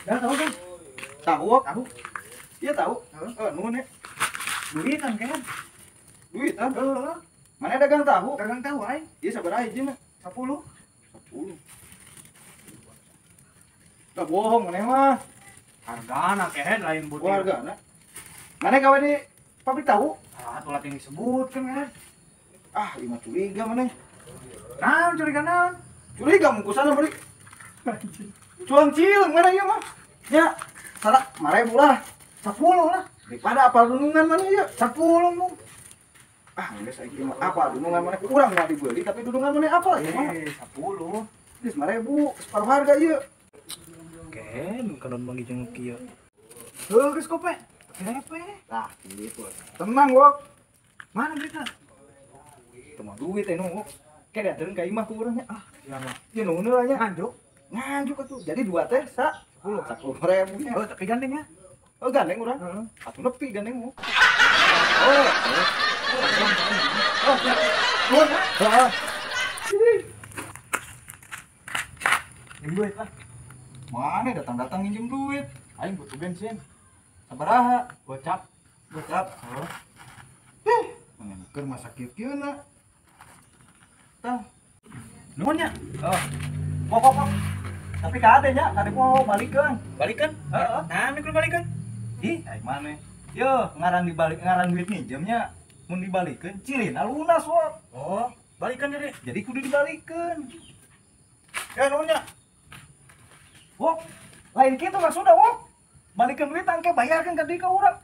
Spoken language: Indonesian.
Dah tahu kan? Tahu? Tahu. Iya tahu. Nuhun ya. Duit kan kan? Duit ah. Mana dagang tahu? Dagang tahu aing. Iya sabaraha hijina? 10. 10. Gak bohong mana mah. Hargana kehe lain butir. Wargana. Mana gawe di pabrik tahu? Ah, tulat yang disebut kan kan? Ah, lima curiga mana? Nah, curiga naon? Curiga mau kusana beli. Cuang cileng mana ieu mah? Ya, salah marebu lah. 10 lah. Daripada apa dunungan mana ya? 10 mu. Ah, geus saiki mah apa dunungan mana? Urang mah dibeli tapi dunungan mana apa ya mah? 10. Geus marebu separuh harga ieu. Ken kadon bagi jeung kieu. Heuh, geus kope. Hepe. Tah, gitu. Tenang, Wok. Mana duitna? Teu mah duit teh nu. Kayak dateureun ka imah ku urang nya. Ah, Ya mah. ieu nu heula nya. Nganjuk. Nganjuk atuh. Jadi dua teh 10.000 nya. Oh, tapi gandeng ya. Oh, gandeng urang. Heeh. Atuh nepi gandengmu. Oh. Oh. Nuhun. Heeh. Yang duit lah. Mana datang-datang minjem duit? Aing butuh bensin. Sabaraha? Gocap. Gocap. Mana keur masak kieu-kieuna. Tah. Nuhun ya. Oh. Kok. Tapi ka ade nya, kade mau balikeun. Balikan? Heeh. Nah, mikir balikan. Ih, aing mana? Yo, ngaran dibalik ngaran duit minjemnya mun dibalikeun cirina lunas, Wok. Oh, balikan jadi. Jadi kudu dibalikeun. Ya nuhunnya. Wok, lain kitu maksudna, Wok. Balikeun duit tangke bayarkeun ka dieu ka urang.